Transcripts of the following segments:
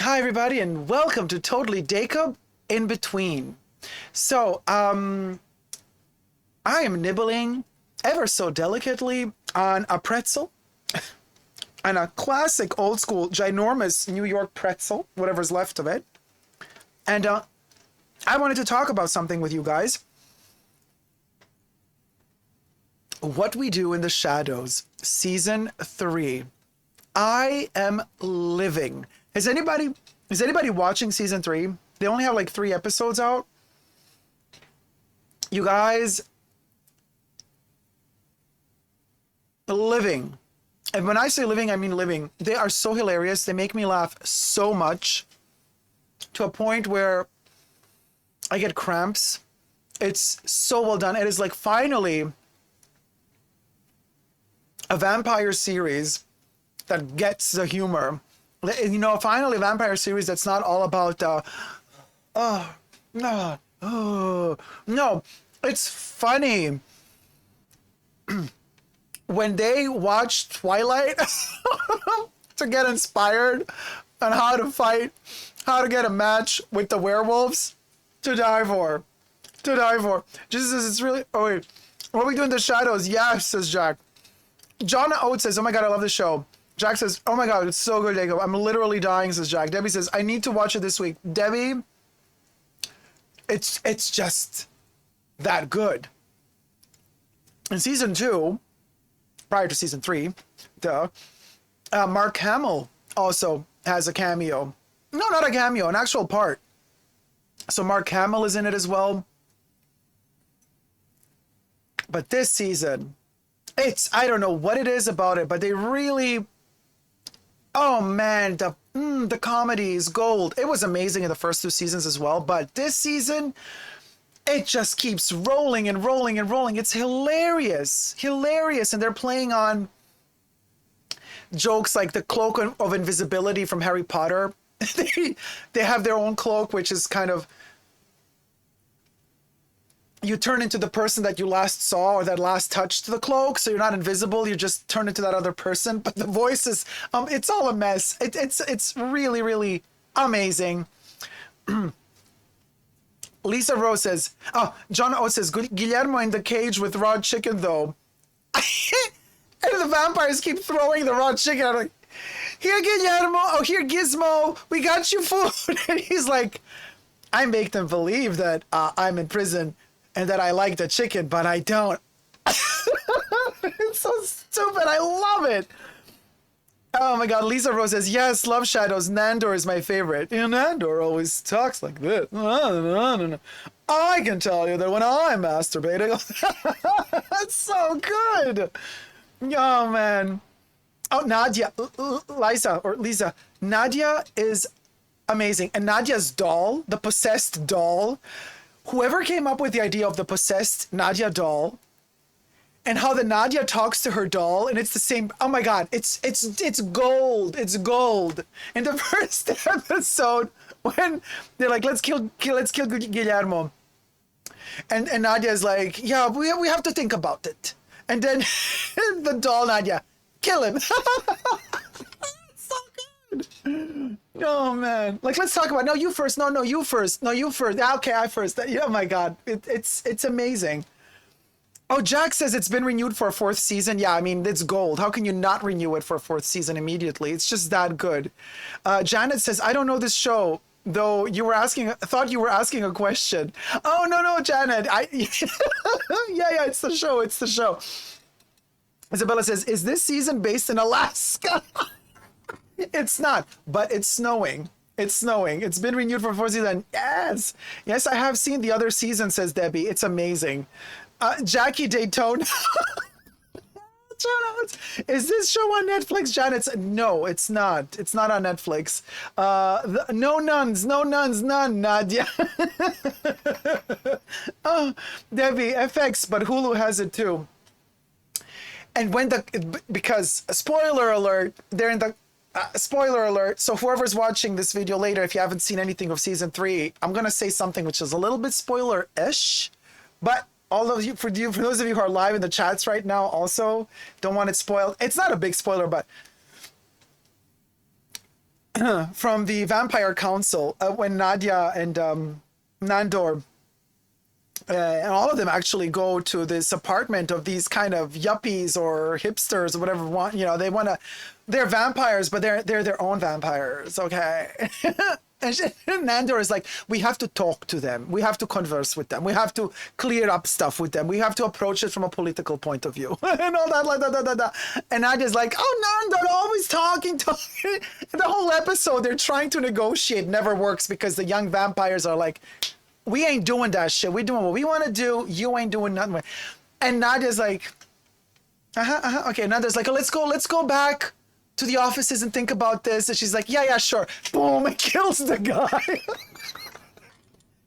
Hi everybody and welcome to Totally Dacob in Between. So, I am nibbling ever so delicately on a pretzel, and a classic old school ginormous New York pretzel, whatever's left of it. And I wanted to talk about something with you guys. What We Do in the Shadows, Season 3. I am living. Is anybody watching Season 3? They only have like 3 episodes out. You guys, living. And when I say living, I mean living. They are so hilarious. They make me laugh so much to a point where I get cramps. It's so well done. It is like finally a vampire series that gets the humor. You know, finally a vampire series that's not all about no, it's funny. When they watch Twilight to get inspired on how to fight, how to get a match with the werewolves, to die for. Jesus, it's really, oh wait, what are we doing in the shadows? Yeah, says Jack. John Oates says, oh my God, I love the show. Jack says, oh my God, it's so good, Dacob. I'm literally dying, says Jack. Debbie says, I need to watch it this week. Debbie, it's just that good. In season 2, prior to season 3, Mark Hamill also has a cameo. No, not a cameo, an actual part. So Mark Hamill is in it as well. But this season, I don't know what it is about it, but they really, oh man, the comedy is gold. It was amazing in the first 2 seasons as well, but this season, it just keeps rolling and rolling and rolling. It's hilarious, and they're playing on jokes like the cloak of invisibility from Harry Potter. They have their own cloak, which is kind of, you turn into the person that you last saw or that last touched the cloak, so you're not invisible, you just turn into that other person, but the voice is it's all a mess. It's really, really amazing. Lisa Rose says, oh, John Oates says, Guillermo in the cage with raw chicken though. And the vampires keep throwing the raw chicken. I'm like, here Guillermo, oh here Gizmo, we got you food. And he's like, I make them believe that I'm in prison and that I like the chicken, but I don't. It's so stupid. I love it. Oh my God. Lisa Rose says, yes, love shadows. Nandor is my favorite. You know, Nandor always talks like this. I can tell you that when I'm masturbating, that's so good. Oh man. Oh, Nadia, Lisa. Nadia is amazing. And Nadia's doll, the possessed doll, whoever came up with the idea of the possessed Nadia doll and how the Nadia talks to her doll, and it's the same, oh my God, it's gold. It's gold. In the first episode, when they're like, let's kill Guillermo. And Nadia is like, yeah, we have to think about it. And then the doll Nadia, kill him. So good. Oh man, like let's talk about, no you first, no you first, no you first, okay I first. Oh my God, it's amazing. Oh, Jack says it's been renewed for a 4th season. Yeah, I mean it's gold. How can you not renew it for a 4th season immediately? It's just that good. Janet says, I don't know this show, though you were asking, I thought you were asking a question. Oh no Janet, yeah, it's the show. Isabella says, is this season based in Alaska? It's not, but it's snowing. It's been renewed for 4th season. Yes, I have seen the other season, says Debbie. It's amazing. Jackie Daytona. Is this show on Netflix, Janet? No, it's not. It's not on Netflix. No nuns, none, Nadia. Oh, Debbie, FX, but Hulu has it too. And because, spoiler alert, they're in the, spoiler alert, so whoever's watching this video later, if you haven't seen anything of season 3, I'm going to say something which is a little bit spoiler-ish, but all of you, for those of you who are live in the chats right now also don't want it spoiled. It's not a big spoiler, but from the Vampire Council when Nadia and Nandor and all of them actually go to this apartment of these kind of yuppies or hipsters or whatever want, they want to, they're vampires, but they're their own vampires. Okay. And Nandor is like, we have to talk to them. We have to converse with them. We have to clear up stuff with them. We have to approach it from a political point of view. And all that, like that. And Nadia's like, oh, Nandor, always talking. And the whole episode, they're trying to negotiate, never works because the young vampires are like, we ain't doing that shit. We're doing what we want to do. You ain't doing nothing. And Nadia's like, okay. Nadia's like, oh, let's go back to the offices and think about this. And she's like, yeah, sure. Boom, it kills the guy.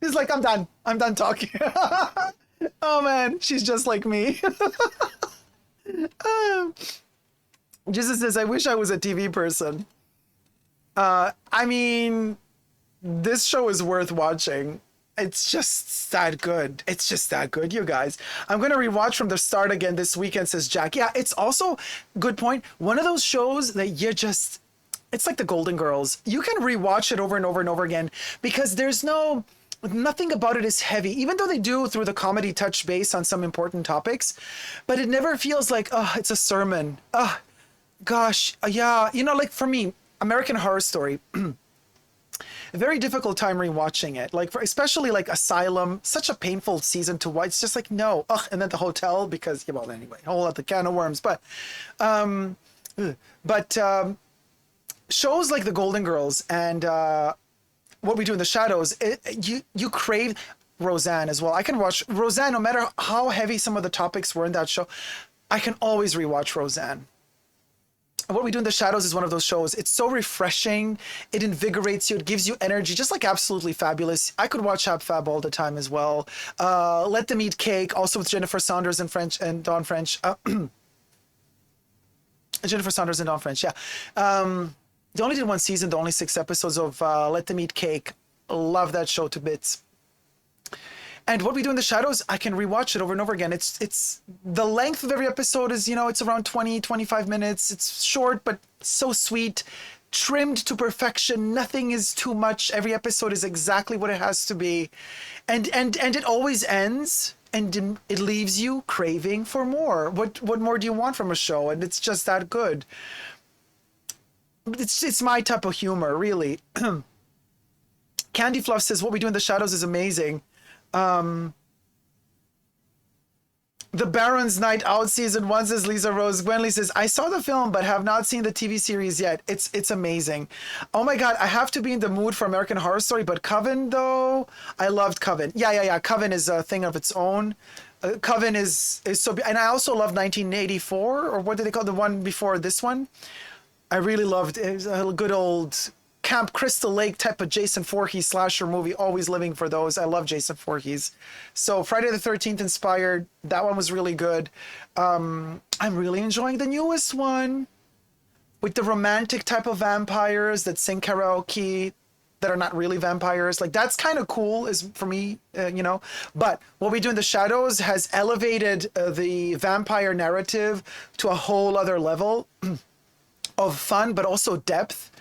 He's like, I'm done talking. Oh man, she's just like me. Jesus says, I wish I was a TV person. I mean, this show is worth watching. It's just that good. It's just that good, you guys. I'm going to rewatch from the start again this weekend, says Jack. Yeah, it's also, good point, one of those shows that you just, it's like the Golden Girls. You can rewatch it over and over and over again because there's nothing about it is heavy, even though they do through the comedy touch base on some important topics, but it never feels like, oh, it's a sermon. Oh, gosh. Yeah. Like for me, American Horror Story, a very difficult time rewatching it, like especially like Asylum, such a painful season to watch. It's just like, no. Ugh. And then The Hotel, because, well, anyway, whole other can of worms. But shows like The Golden Girls and What We Do in the Shadows, you crave Roseanne as well. I can watch Roseanne no matter how heavy some of the topics were in that show. I can always rewatch Roseanne. What We Do in the Shadows is one of those shows. It's so refreshing. It invigorates you. It gives you energy, just like Absolutely Fabulous. I could watch Ab Fab all the time as well. Let Them Eat Cake, also with Jennifer Saunders and Dawn French. Jennifer Saunders and Dawn French, yeah. They only did one season, the only 6 episodes of Let Them Eat Cake. Love that show to bits. And What We Do in the Shadows, I can rewatch it over and over again. It's the length of every episode is, it's around 20, 25 minutes. It's short, but so sweet, trimmed to perfection. Nothing is too much. Every episode is exactly what it has to be. And it always ends and it leaves you craving for more. What more do you want from a show? And it's just that good. It's my type of humor, really. Candy Fluff says, What We Do in the Shadows is amazing. The Baron's Night Out season 1, says Lisa Rose. Gwenly says, I saw the film but have not seen the TV series yet. It's amazing. Oh my god, I have to be in the mood for American Horror Story, but Coven though, I loved Coven. Yeah. Coven is a thing of its own. Coven is so, and I also love 1984, or what did they call the one before this one? I really loved it. It was a good old Camp Crystal Lake type of Jason Voorhees slasher movie. Always living for those. I love Jason Voorhees. So Friday the 13th inspired. That one was really good. I'm really enjoying the newest one with the romantic type of vampires that sing karaoke that are not really vampires. Like, that's kind of cool is for me, But What We Do in the Shadows has elevated the vampire narrative to a whole other level of fun, but also depth,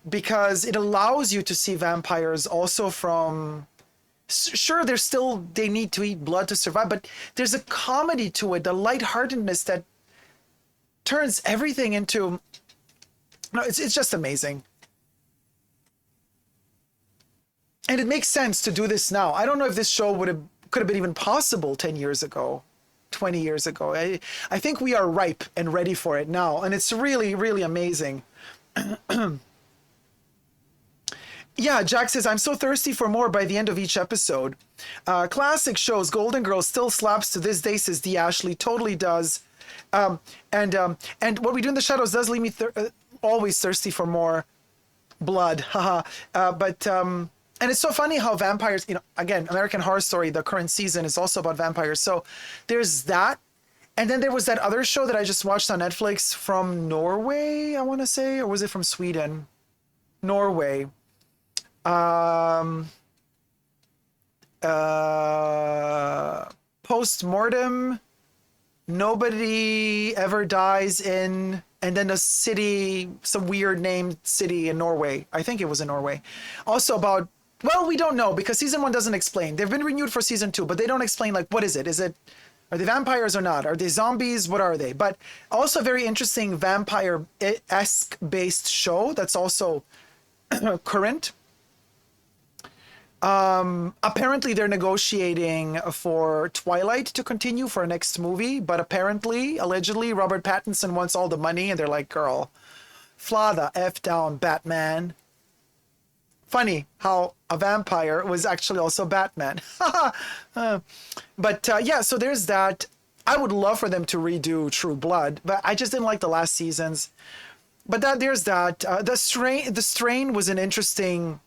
because it allows you to see vampires also from, sure, they need to eat blood to survive, but there's a comedy to it, the lightheartedness that turns everything into, it's just amazing. And it makes sense to do this now. I don't know if this show could have been even possible 10 years ago, 20 years ago. I think we are ripe and ready for it now, and it's really, really amazing. Yeah, Jack says, I'm so thirsty for more by the end of each episode. Classic shows, Golden Girls still slaps to this day, says D. Ashley. Totally does. And What We Do in the Shadows does leave me always thirsty for more blood. Haha. And it's so funny how vampires, again, American Horror Story, the current season is also about vampires. So there's that. And then there was that other show that I just watched on Netflix from Norway, I want to say, or was it from Sweden? Norway. Post-mortem nobody ever dies in, and then a city, some weird named city in Norway. I think it was in Norway. Also about, well, we don't know because season 1 doesn't explain. They've been renewed for season 2, but they don't explain like what is it? Are they vampires or not? Are they zombies? What are they? But also a very interesting vampire-esque based show that's also current. Apparently they're negotiating for Twilight to continue for a next movie, but apparently, allegedly, Robert Pattinson wants all the money, and they're like, girl, fly the F down, Batman. Funny how a vampire was actually also Batman. But yeah, so there's that. I would love for them to redo True Blood, but I just didn't like the last seasons. But there's that. The Strain was an interesting,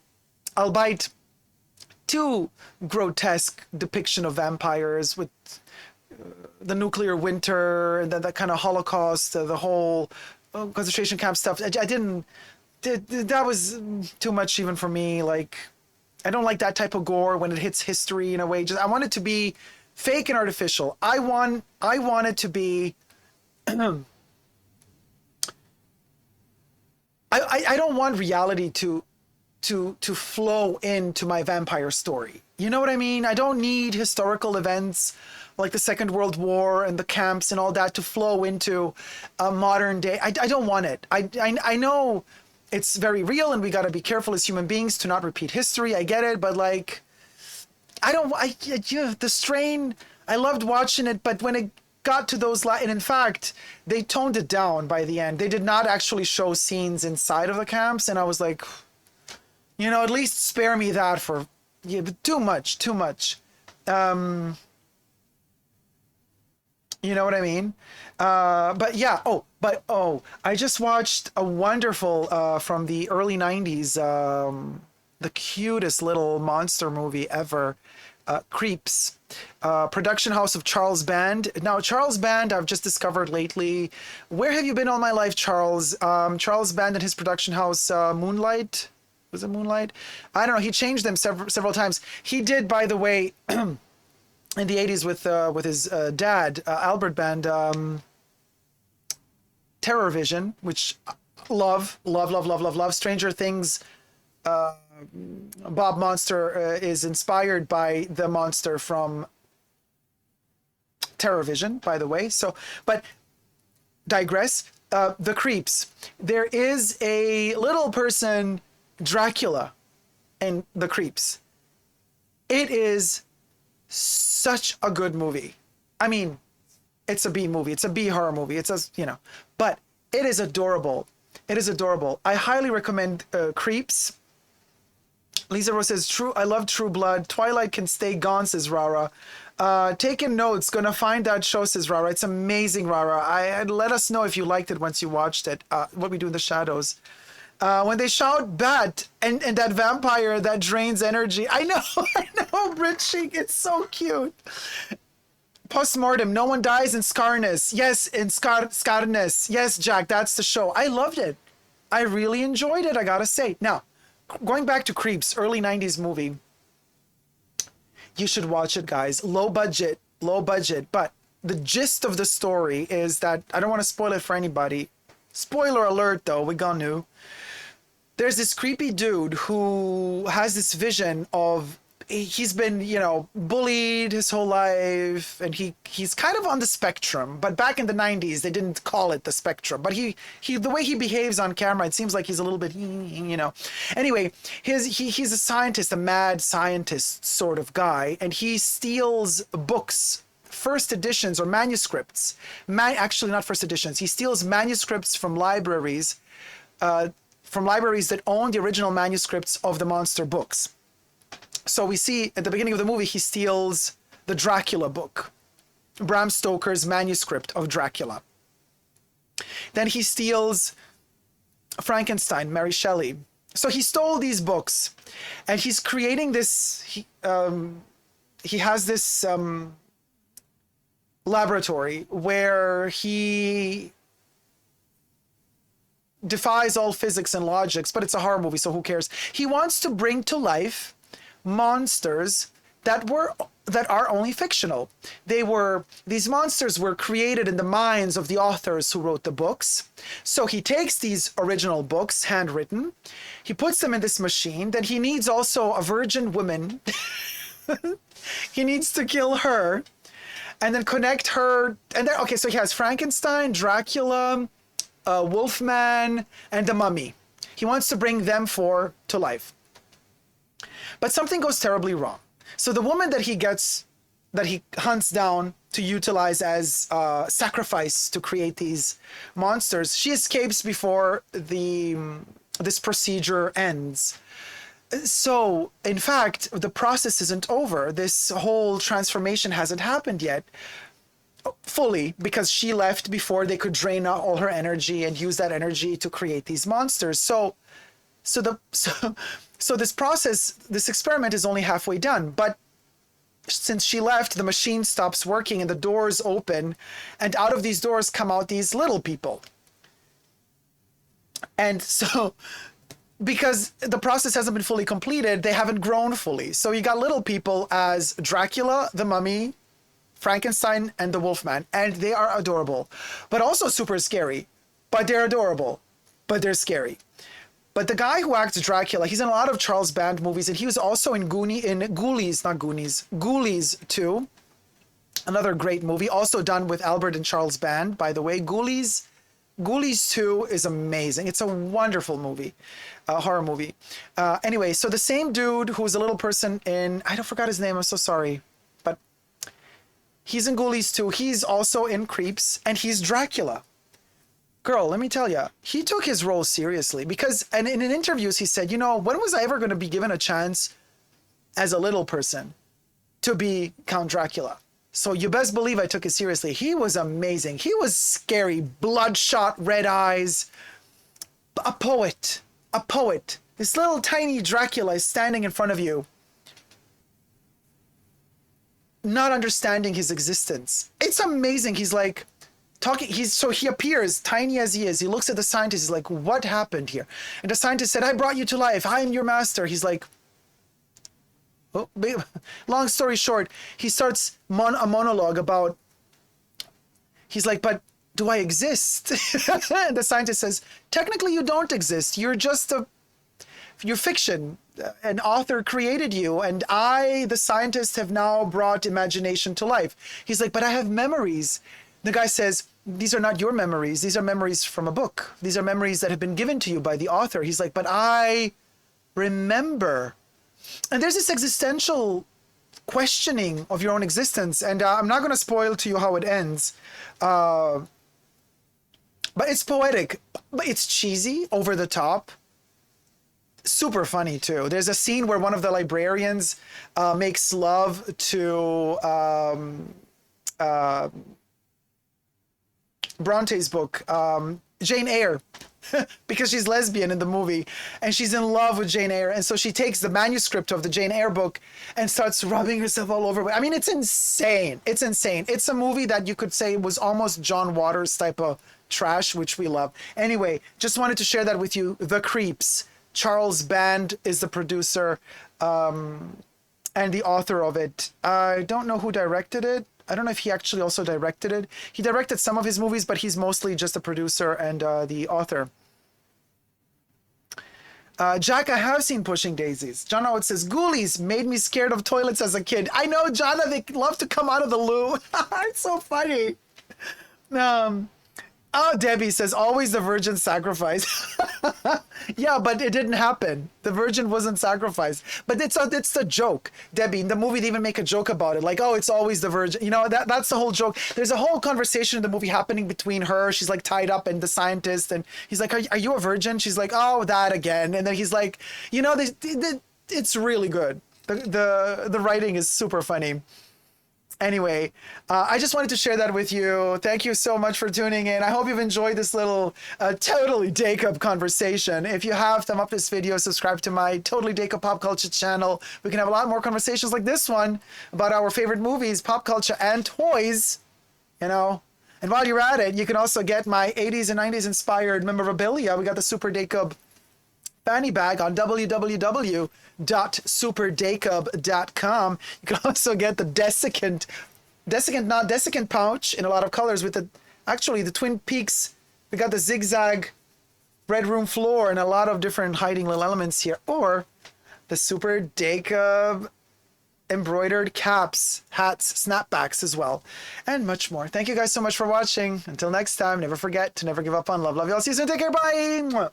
albeit too grotesque depiction of vampires with the nuclear winter and that kind of Holocaust, the whole concentration camp stuff. That was too much even for me. Like, I don't like that type of gore when it hits history in a way. I want it to be fake and artificial. I want it to be. I don't want reality to flow into my vampire story. You know what I mean? I don't need historical events like the Second World War and the camps and all that to flow into a modern day. I don't want it. I know it's very real and we got to be careful as human beings to not repeat history. I get it, but like, the Strain, I loved watching it, but when it got to those, and in fact, they toned it down by the end. They did not actually show scenes inside of the camps, and I was like, at least spare me that for, but too much. You know what I mean? But yeah, I just watched a wonderful, from the early 90s, the cutest little monster movie ever, Creeps, production house of Charles Band. Now, Charles Band, I've just discovered lately. Where have you been all my life, Charles? Charles Band and his production house, Moonlight. Was it Moonlight? I don't know. He changed them several times. He did, by the way, in the 80s with his dad, Albert Band, Terror Vision, which love. Stranger Things. Bob Monster is inspired by the monster from Terror Vision, by the way. So, but digress. The Creeps. There is a little person, Dracula, in The Creeps. It is such a good movie. I mean, it's a B movie. It's a B horror movie. It's but it is adorable. It is adorable. I highly recommend Creeps. Lisa Rose says, I love True Blood. Twilight can stay gone, says Rara. Taking notes, gonna find that show, says Rara. It's amazing, Rara. Let us know if you liked it once you watched it. What We Do in the Shadows. When they shout bat and that vampire that drains energy. I know, Richie, it's so cute. Postmortem, no one dies in Scarness. Yes, in Scarness. Yes, Jack, that's the show. I loved it. I really enjoyed it, I gotta say. Now, going back to Creeps, early 90s movie. You should watch it, guys. Low budget, but the gist of the story is that, I don't want to spoil it for anybody. Spoiler alert, though, we gonna know. There's this creepy dude who has this vision of, he's been, bullied his whole life, and he's kind of on the spectrum, but back in the 90s, they didn't call it the spectrum, but he the way he behaves on camera, it seems like he's a little bit, Anyway, he's a scientist, a mad scientist sort of guy, and he steals books, first editions or manuscripts, actually not first editions, he steals manuscripts from libraries that own the original manuscripts of the monster books. So we see at the beginning of the movie, he steals the Dracula book, Bram Stoker's manuscript of Dracula. Then he steals Frankenstein, Mary Shelley. So he stole these books, and he's creating this, he has this laboratory where he defies all physics and logics, but it's a horror movie, so who cares? He wants to bring to life monsters that were that are only fictional. These monsters were created in the minds of the authors who wrote the books. So he takes these original books, handwritten, he puts them in this machine. Then he needs also a virgin woman. He needs to kill her and then connect her. And then, okay, so he has Frankenstein, Dracula, Wolfman, and the Mummy. He wants to bring them four to life. But something goes terribly wrong. So the woman that he hunts down to utilize as sacrifice to create these monsters, she escapes before this procedure ends. So, in fact, the process isn't over. This whole transformation hasn't happened yet fully, because she left before they could drain out all her energy and use that energy to create these monsters. So this process, this experiment is only halfway done. But since she left, the machine stops working and the doors open, and out of these doors come out these little people. And so, because the process hasn't been fully completed, they haven't grown fully. So you got little people as Dracula, the Mummy, Frankenstein, and the Wolfman. And they are adorable, but also super scary. But they're adorable, but they're scary. But the guy who acts Dracula, he's in a lot of Charles Band movies, and he was also in Ghoulies 2, another great movie, also done with Albert and Charles Band, by the way. Ghoulies 2 is amazing. It's a wonderful movie, a horror movie. Anyway, so the same dude who was a little person in, I don't forgot his name, I'm so sorry, but he's in Ghoulies 2. He's also in Creeps, and he's Dracula. Girl, let me tell you, he took his role seriously, because, and in interviews he said, you know, when was I ever going to be given a chance as a little person to be Count Dracula? So you best believe I took it seriously. He was amazing. He was scary, bloodshot, red eyes, a poet. This little tiny Dracula is standing in front of you, not understanding his existence. It's amazing. He's like, he appears tiny as he is. He looks at the scientist. He's like, what happened here? And the scientist said, I brought you to life. I am your master. He's like, oh, long story short, he starts a monologue about, he's like, but do I exist? And the scientist says, technically you don't exist. You're fiction. An author created you, and I, the scientist, have now brought imagination to life. He's like, but I have memories. The guy says, these are not your memories. These are memories from a book. These are memories that have been given to you by the author. He's like, but I remember. And there's this existential questioning of your own existence. And I'm not going to spoil to you how it ends. But it's poetic. But it's cheesy, over the top. Super funny, too. There's a scene where one of the librarians makes love to Bronte's book, Jane Eyre, because she's lesbian in the movie, and she's in love with Jane Eyre, and so she takes the manuscript of the Jane Eyre book and starts rubbing herself all over. I mean, it's insane. It's insane. It's a movie that you could say was almost John Waters type of trash, which we love. Anyway, just wanted to share that with you. The Creeps. Charles Band is the producer and the author of it. I don't know who directed it. I don't know if he actually also directed it. He directed some of his movies, but he's mostly just a producer and the author. Jack, I have seen Pushing Daisies. John Oates says, Ghoulies made me scared of toilets as a kid. I know, Jonna, they love to come out of the loo. It's so funny. Oh, Debbie says, always the virgin sacrifice. Yeah, but it didn't happen. The virgin wasn't sacrificed. But it's the joke, Debbie. In the movie, they even make a joke about it. Like, oh, it's always the virgin. You know, that's the whole joke. There's a whole conversation in the movie happening between her. She's like tied up, and the scientist. And he's like, are you a virgin? She's like, oh, that again. And then he's like, you know, it's really good. The writing is super funny. Anyway, I just wanted to share that with you. Thank you so much for tuning in. I hope you've enjoyed this little Totally Dacob conversation. If you have, thumb up this video, subscribe to my Totally Dacob Pop Culture channel. We can have a lot more conversations like this one about our favorite movies, pop culture, and toys, you know. And while you're at it, you can also get my 80s and 90s inspired memorabilia. We got the Super Dacob fanny bag on www.superdacob.com. You can also get the desiccant pouch in a lot of colors with the Twin Peaks. We got the zigzag red room floor and a lot of different hiding little elements here, or the Super Dacob embroidered caps, hats, snapbacks as well, and much more. Thank you guys so much for watching. Until next time, never forget to never give up on love. Love y'all. See you soon. Take care. Bye.